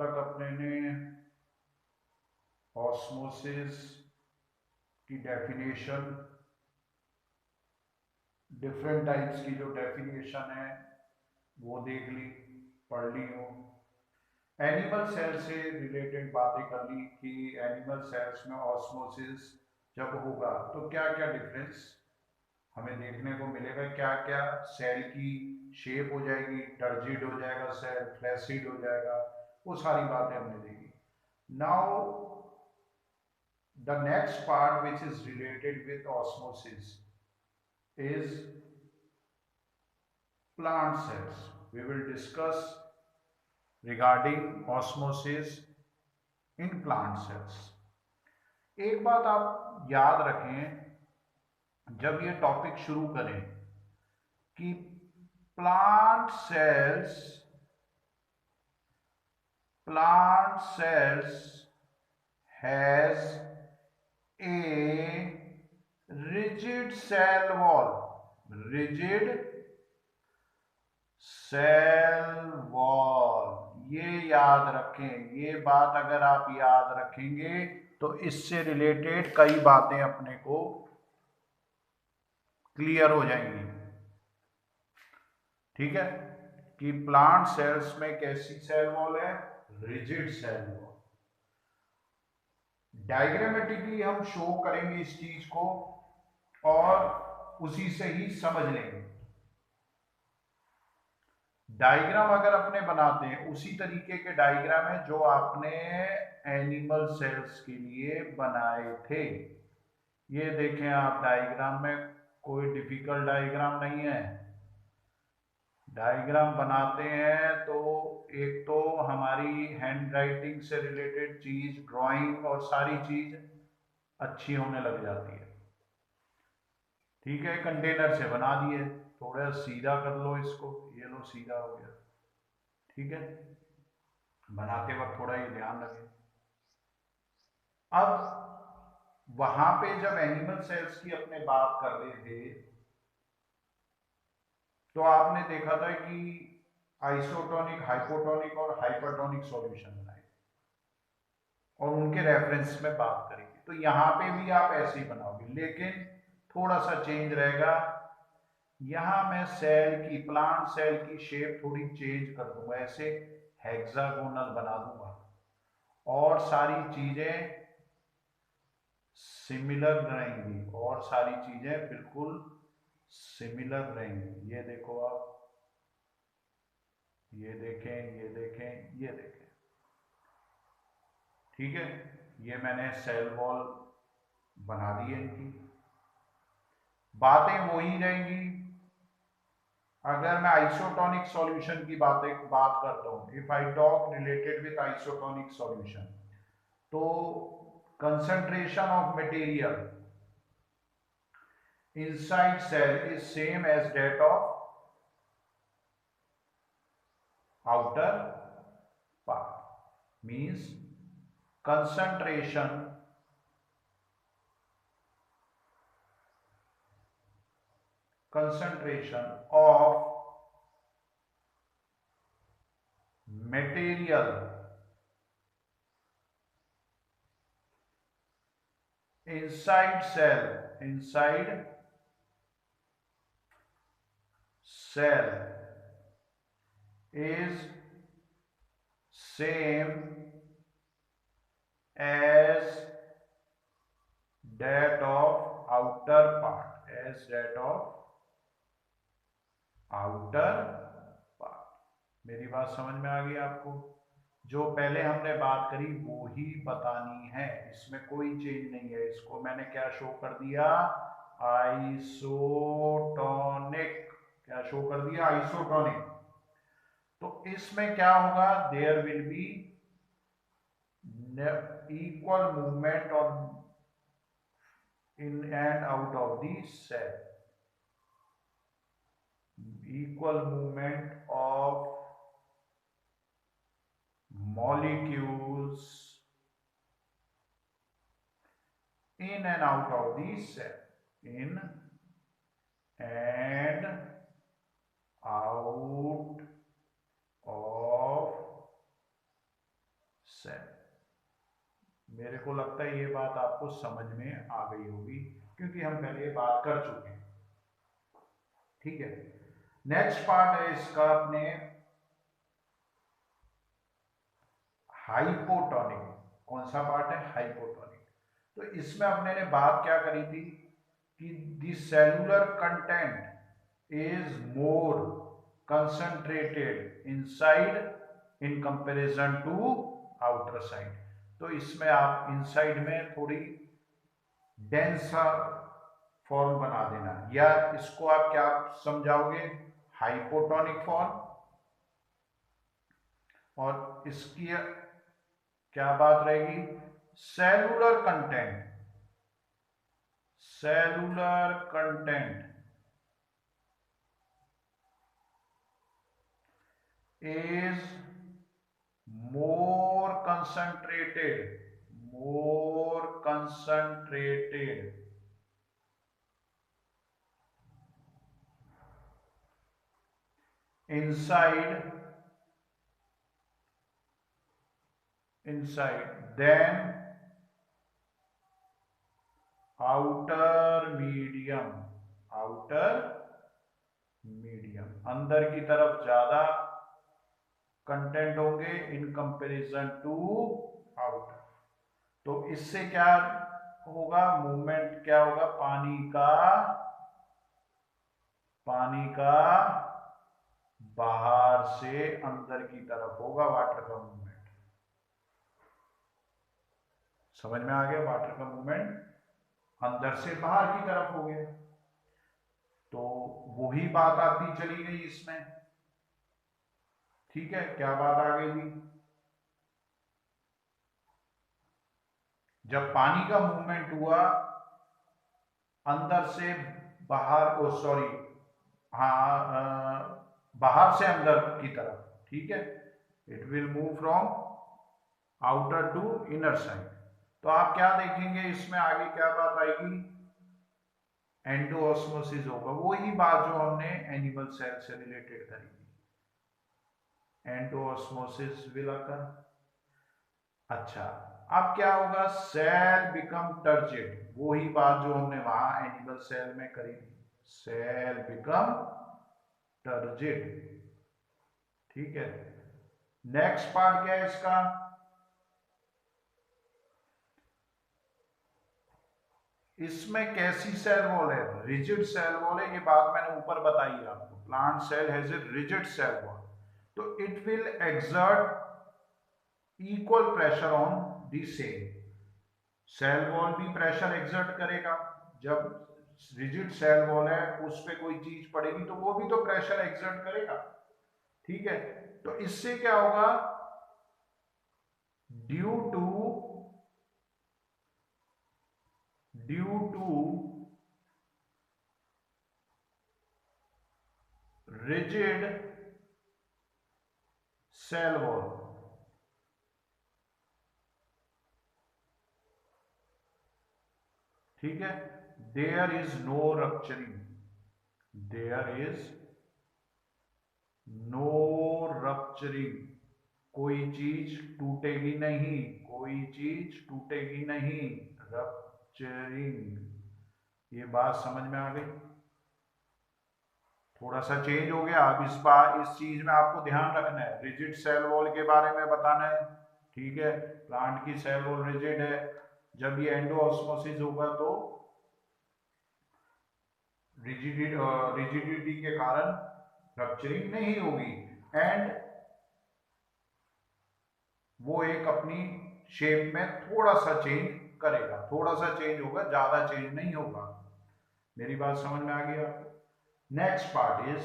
तक अपने ने ऑस्मोसिस की डेफिनेशन, डिफरेंट टाइप्स की जो डेफिनेशन है वो देख ली, पढ़ ली हो। एनिमल सेल से रिलेटेड बातें कर ली कि एनिमल सेल्स में ऑस्मोसिस जब होगा तो क्या क्या डिफरेंस हमें देखने को मिलेगा, क्या क्या सेल की शेप हो जाएगी, टर्जिड हो जाएगा सेल, फ्लैसिड हो जाएगा, वो सारी बातें हमने देखी। Now the next part which is related with osmosis is plant cells. We will discuss regarding osmosis in plant cells. एक बात आप याद रखें जब ये टॉपिक शुरू करें कि plant cells has a rigid cell wall, rigid cell wall. ये याद रखें, ये बात अगर आप याद रखेंगे तो इससे रिलेटेड कई बातें अपने को क्लियर हो जाएंगी। ठीक है, कि प्लांट सेल्स में कैसी सेल वॉल है, रिजिड सेल वॉल। डायग्रामेटिकली हम शो करेंगे इस चीज को और उसी से ही समझ लेंगे। डायग्राम अगर अपने बनाते हैं उसी तरीके के डायग्राम है जो आपने एनिमल सेल्स के लिए बनाए थे। ये देखें आप, डायग्राम में कोई डिफिकल्ट डायग्राम नहीं है। डायग्राम बनाते हैं तो एक तो हमारी हैंड राइटिंग से रिलेटेड चीज, ड्राइंग और सारी चीज अच्छी होने लग जाती है। ठीक है, कंटेनर से बना दिए, थोड़ा सीधा कर लो इसको, ये लो सीधा हो गया। ठीक है, बनाते वक्त थोड़ा ये ध्यान रखें। अब वहां पे जब एनिमल सेल्स की अपने बात कर रहे थे तो आपने देखा था कि आइसोटोनिक, हाइपोटोनिक और हाइपरटोनिक सॉल्यूशन बनाए और उनके रेफरेंस में बात करेंगे। तो यहाँ पे भी आप ऐसे ही बनाओगे, लेकिन थोड़ा सा चेंज रहेगा। यहाँ मैं सेल की, प्लांट सेल की शेप थोड़ी चेंज कर दूंगा, ऐसे हेक्सागोनल बना दूंगा और सारी चीजें सिमिलर रहेंगी, और सारी चीजें बिल्कुल सिमिलर रहेंगी। ये देखो आप, ये देखें, ये देखें, ये देखें। ठीक है, ये मैंने सेल वॉल बना दी है इनकी। बातें वही रहेंगी। अगर मैं आइसोटोनिक सॉल्यूशन की बात करता हूं, if I talk related with isotonic solution, तो concentration of material inside cell is same as that of outer part, means concentration of material inside cell is same as that of outer part, as that of outer part। मेरी बात समझ में आ गई आपको? जो पहले हमने बात करी वो ही बतानी है, इसमें कोई चेंज नहीं है। इसको मैंने क्या शो कर दिया, आइसोटोनिक। क्या शो कर दिया, आइसोटोनिक। तो इसमें क्या होगा, there will be equal movement on in and out of the cell, equal movement of molecules in and out of the cell, in and out of cell. मेरे को लगता है ये बात आपको समझ में आ गई होगी क्योंकि हम पहले ये बात कर चुके हैं। ठीक है, नेक्स्ट पार्ट है इसका अपने हाइपोटोनिक। कौन सा पार्ट है? हाइपोटोनिक। तो इसमें अपने ने बात क्या करी थी कि the cellular content is more concentrated inside in comparison to outer side. तो इसमें आप इनसाइड में थोड़ी डेंसा फॉर्म बना देना, या इसको आप क्या समझाओगे? Hypotonic form. और इसकी क्या बात रहेगी? Cellular content, cellular content is more concentrated inside than outer medium, अंदर की तरफ ज्यादा कंटेंट होंगे इन कंपैरिजन टू आउटर। तो इससे क्या होगा? मूवमेंट क्या होगा? पानी का बाहर से अंदर की तरफ होगा वाटर का मूवमेंट। समझ में आ गया? वाटर का मूवमेंट अंदर से बाहर की तरफ हो गया। तो वही बात आती चली गई इसमें। ठीक है, क्या बात आ गई थी? जब पानी का मूवमेंट हुआ अंदर से बाहर, ओ सॉरी, हाँ, बाहर से अंदर की तरफ। ठीक है, it will move from outer to inner side. तो आप क्या देखेंगे इसमें आगे क्या बात आएगी? एंडोऑस्मोसिस होगा। वही बात जो हमने एनिमल सेल से रिलेटेड करी थी, एंडोऑस्मोसिस विल अकर। अच्छा, अब क्या होगा? Cell become turgid. वही बात जो हमने वहां एनिमल सेल में करी थी, सेल बिकम टर्जिड। ठीक है, नेक्स्ट पार्ट क्या है इसका? इसमें कैसी सेल वॉल है? रिजिड सेल वॉल है। ये बात मैंने ऊपर बताई है आपको। Plant cell has a rigid cell wall, तो it will exert equal pressure on the same. Cell wall भी प्रेशर एक्सर्ट करेगा। जब रिजिड सेल वॉल है उस पर कोई चीज पड़ेगी तो वो भी तो प्रेशर एक्सर्ट करेगा। ठीक है, तो इससे क्या होगा? Due to rigid cell wall, ठीक है, there is no rupturing, there is no rupturing. कोई चीज टूटेगी नहीं, कोई चीज टूटेगी नहीं। रप्चरिंग, ये बात समझ में आ गई? थोड़ा सा चेंज हो गया। अब इस बार इस चीज में आपको ध्यान रखना है, रिजिड सेल वॉल के बारे में बताना है। ठीक है, प्लांट की सेल वॉल रिजिड है। जब ये एंडोऑस्मोसिस होगा तो रिजिडिटी के कारण रप्चरिंग नहीं होगी, एंड वो एक अपनी शेप में थोड़ा सा चेंज करेगा। थोड़ा सा चेंज होगा, ज्यादा चेंज नहीं होगा। मेरी बात समझ में आ गई आपको? Next part is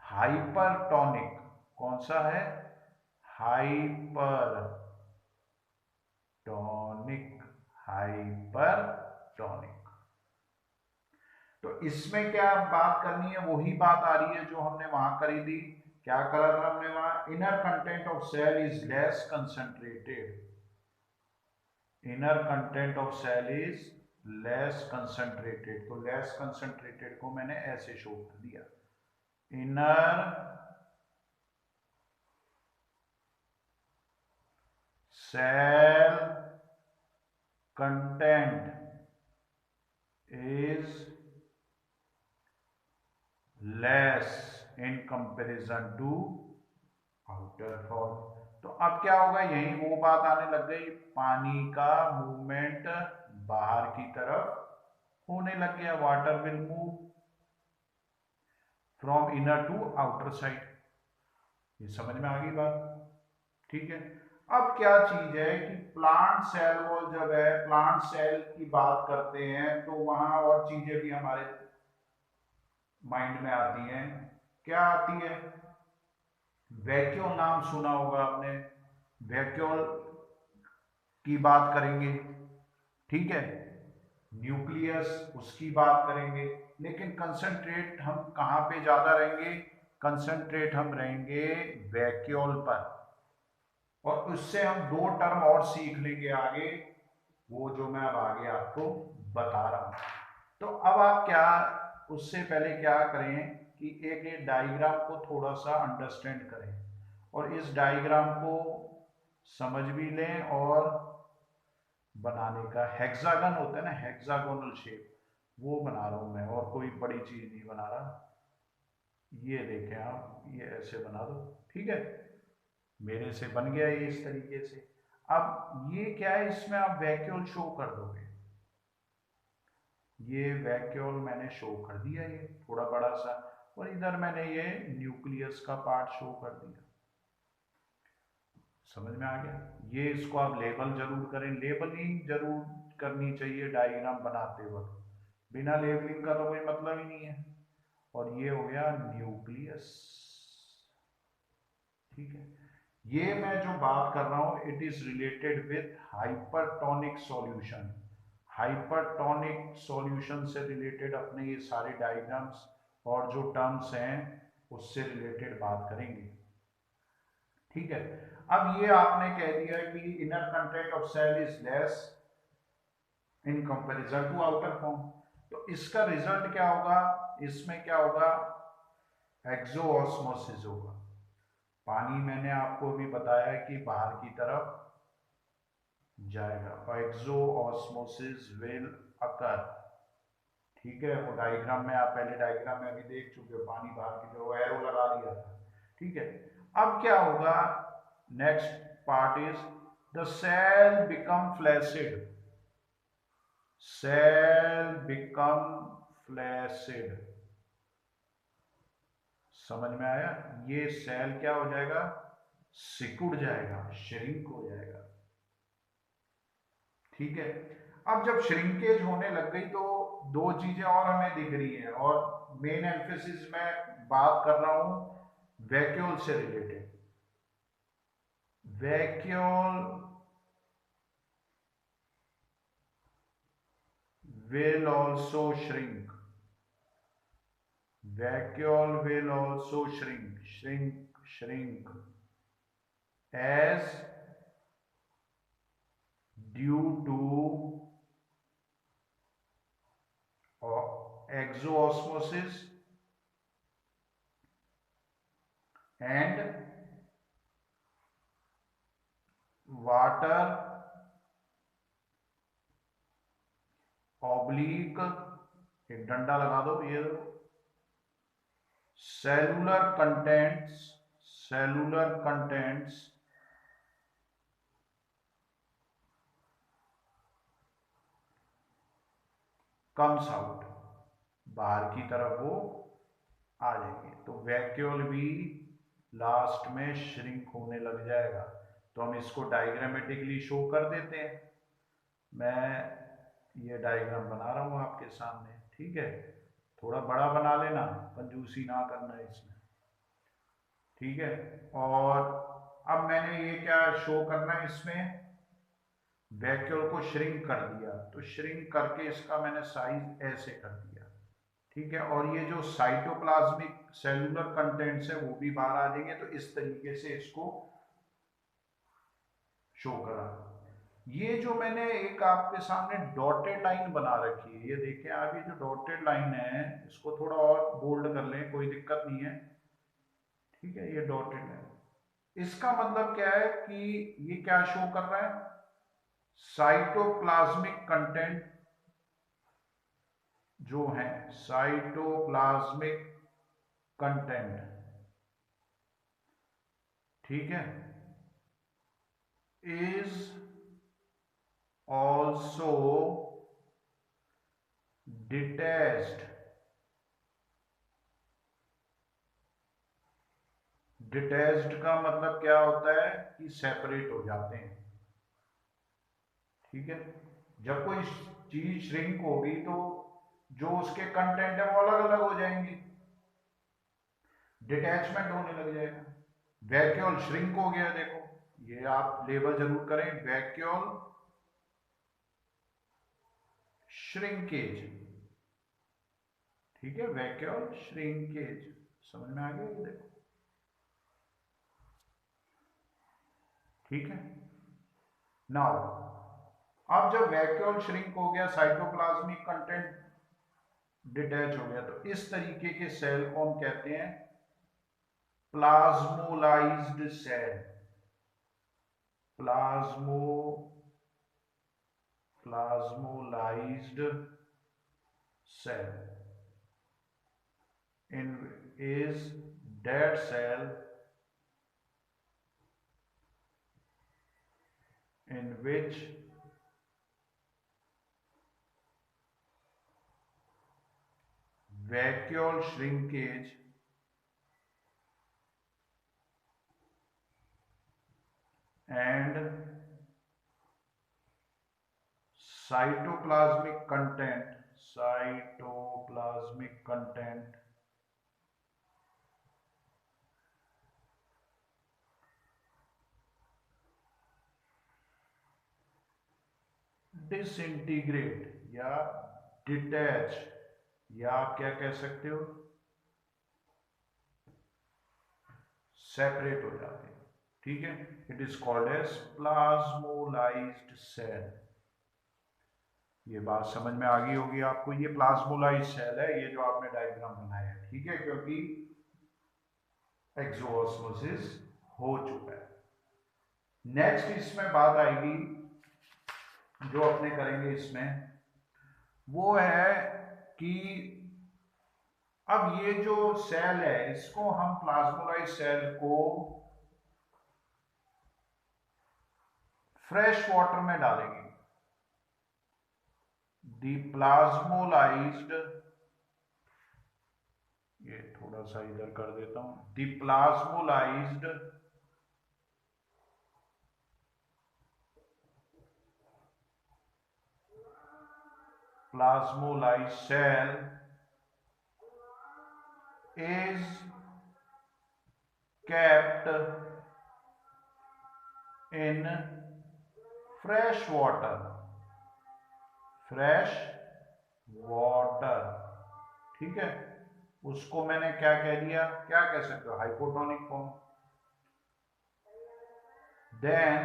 hypertonic. कौन सा है? Hypertonic, hypertonic. तो इसमें क्या बात करनी है? वही बात आ रही है जो हमने वहां करी थी। क्या करा था हमने वहां? Inner content of cell is less concentrated, inner content of cell is less concentrated. तो लेस कंसंट्रेटेड को मैंने ऐसे शो कर दिया, inner cell content is less in comparison to outer form। तो अब क्या होगा, यही वो बात आने लग गई, पानी का मूवमेंट बाहर की तरफ होने लग गया। Water will move from inner to outer side. ये समझ में आ गई बात, ठीक है। अब क्या चीज है कि प्लांट सेल वॉल जब है, प्लांट सेल की बात करते हैं तो वहां और चीजें भी हमारे माइंड में आती हैं। क्या आती है, वैक्यूल नाम सुना होगा आपने, वैक्यूल की बात करेंगे, ठीक है। न्यूक्लियस उसकी बात करेंगे, लेकिन कंसंट्रेट हम कहां पे ज्यादा रहेंगे, कंसंट्रेट हम रहेंगे वैक्यूल पर। और उससे हम दो टर्म और सीख लेंगे आगे, वो जो मैं अब आगे आपको बता रहा हूं। तो अब आप क्या, उससे पहले क्या करें कि एक ये डायग्राम को थोड़ा सा अंडरस्टैंड करें और इस डायग्राम को समझ भी लें। और बनाने का हेक्सागन होता है ना, हेक्सागोनल शेप, वो बना रहा हूं मैं, और कोई बड़ी चीज नहीं बना रहा। ये देखें आप, ये ऐसे बना दो, ठीक है, मेरे से बन गया ये इस तरीके से। अब ये क्या है, इसमें आप वैक्यूल शो कर दोगे, ये वैक्यूल मैंने शो कर दिया, ये थोड़ा बड़ा सा, और इधर मैंने ये न्यूक्लियस का पार्ट शो कर दिया। समझ में आ गया। ये इसको आप लेबल जरूर करें, लेबलिंग जरूर करनी चाहिए डायग्राम बनाते वक्त, बिना लेबलिंग का तो कोई मतलब ही नहीं है। और ये हो गया न्यूक्लियस, ठीक है। ये मैं जो बात कर रहा हूं, it is related with hypertonic solution. Hypertonic solution से रिलेटेड अपने ये सारे डायग्राम्स और जो टर्म्स हैं उससे रिलेटेड बात करेंगे, ठीक है। अब ये आपने कह दिया कि inner content of cell is less in comparison to outer form, तो इसका रिजल्ट क्या होगा, इसमें क्या होगा, एक्सोऑस्मोसिस होगा। पानी मैंने आपको भी बताया कि बाहर की तरफ जाएगा, एक्सोऑस्मोसिस विल अकर, ठीक है। वो डायग्राम में आप पहले डायग्राम में अभी देख चुके हो, पानी बाहर की तरफ एरो लगा दिया था, ठीक है। अब क्या होगा, next part is the cell become flaccid, cell become flaccid. समझ में आया, ये सेल क्या हो जाएगा, सिकुड़ जाएगा, श्रिंक हो जाएगा, ठीक है। अब जब श्रिंकेज होने लग गई तो दो चीजें और हमें दिख रही हैं, और मेन एम्फेसिस में बात कर रहा हूं वैक्यूल से related. Vacuole will also shrink, vacuole will also shrink as due to exoosmosis and water oblique, एक डंडा लगा दो, ये सेलुलर कंटेंट्स कम्स आउट, बाहर की तरफ वो आ जाएंगे। तो वैक्यूल भी लास्ट में श्रिंक होने लग जाएगा। तो हम इसको डायग्रामेटिकली शो कर देते हैं। मैं ये डायग्राम बना रहा हूं आपके सामने, ठीक है। थोड़ा बड़ा बना लेना, कंजूसी ना करना इसमें, ठीक है। और अब मैंने ये क्या शो करना है, इसमें वैक्यूल को श्रिंक कर दिया, तो श्रिंक करके इसका मैंने साइज ऐसे कर दिया, ठीक है। और ये जो साइटोप्लाज्मिक सेलुलर कंटेंट्स है वो भी बाहर आ जाएंगे। तो इस तरीके से इसको शो करा। ये जो मैंने एक आपके सामने डॉटेड लाइन बना रखी है, ये देखिए आप, ये जो डॉटेड लाइन है इसको थोड़ा और बोल्ड कर लें, कोई दिक्कत नहीं है, ठीक है। ये डॉटेड लाइन, इसका मतलब क्या है कि ये क्या शो कर रहा है, साइटोप्लाज्मिक कंटेंट जो है, साइटोप्लाज्मिक कंटेंट, ठीक है, इज ऑल्सो डिटैच्ड। डिटैच्ड का मतलब क्या होता है कि सेपरेट हो जाते हैं, ठीक है। जब कोई चीज श्रिंक होगी तो जो उसके कंटेंट है वो अलग अलग हो जाएंगे, डिटैचमेंट होने लग जाएगा। वैक्यूल श्रिंक हो गया, देखो ये आप लेबल जरूर करें, वैक्यूल श्रिंकेज, ठीक है, वैक्यूल श्रिंकेज, समझ में आ गया ये, देखो, ठीक है। नाउ अब जब वैक्यूल श्रिंक हो गया, साइटोप्लाज्मिक कंटेंट डिटैच हो गया, तो इस तरीके के सेल को हम कहते हैं plasmolysed cell. Plasmo plasmolysed cell in is that cell in which vacuole shrinkage and cytoplasmic content disintegrate या डिटैच, या आप क्या कह सकते हो, सेपरेट हो जाते हैं, ठीक है। It is called as plasmolysed cell. ये बात समझ में आ गई होगी आपको, ये प्लाज्मोलाइज्ड सेल है, ये जो आपने डायग्राम बनाया है, ठीक है, क्योंकि एक्सोऑस्मोसिस हो चुका है। नेक्स्ट इसमें बात आएगी जो अपने करेंगे इसमें, वो है कि अब ये जो सेल है इसको हम प्लाज्मोलाइज्ड सेल को फ्रेश वाटर में डालेंगे। दी प्लाज्मोलाइज्ड, ये थोड़ा सा इधर कर देता हूं, दी plasmolysed cell is kept in fresh water, fresh water, ठीक है। उसको मैंने क्या कह दिया, क्या कह सकते हो, hypotonic form. Then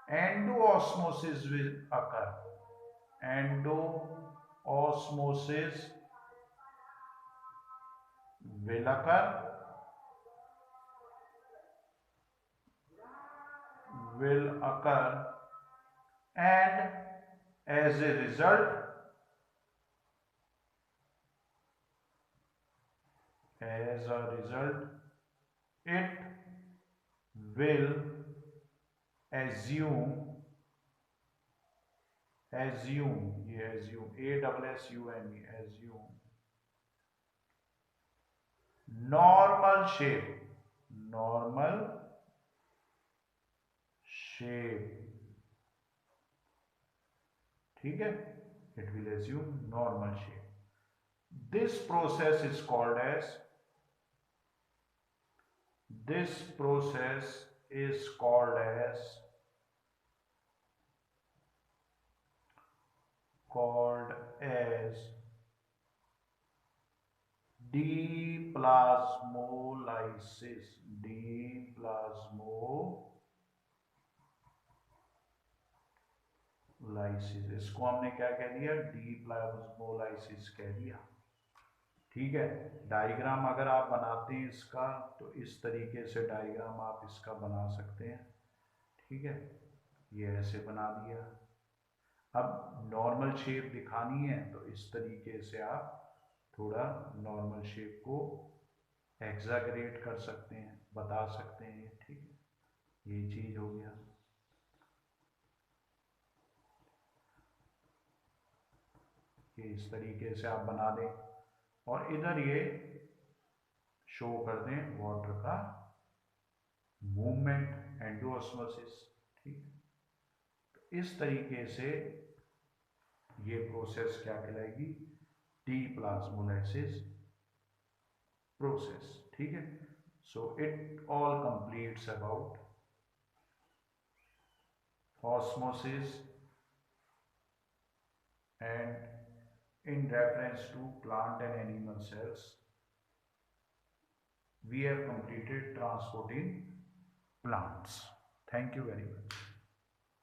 endosmosis will occur, endosmosis will occur, and as a result it will assume, ये assume, assume normal shape, ठीक है, it will assume normal shape. This process is called as deplasmolysis, इसको हमने क्या कह दिया, डीप्लाज्मोलाइसिस कह दिया, ठीक है। डायग्राम अगर आप बनाते हैं इसका, तो इस तरीके से डायग्राम आप इसका बना सकते हैं। ठीक है, ये ऐसे बना दिया। अब नॉर्मल शेप दिखानी है तो इस तरीके से आप थोड़ा नॉर्मल शेप को एग्जैगरेट कर सकते हैं, बता सकते हैं। ठीक है, ये चीज हो गया। ये इस तरीके से आप बना दें और इधर ये शो कर दें वाटर का मूवमेंट, एंडोऑस्मोसिस। ठीक, तो इस तरीके से ये प्रोसेस क्या कहलाएगी, टी प्लाज्मोलाइसिस प्रोसेस। ठीक है, so it all completes about osmosis and in reference to plant and animal cells we have completed transport in plants. Thank you very much.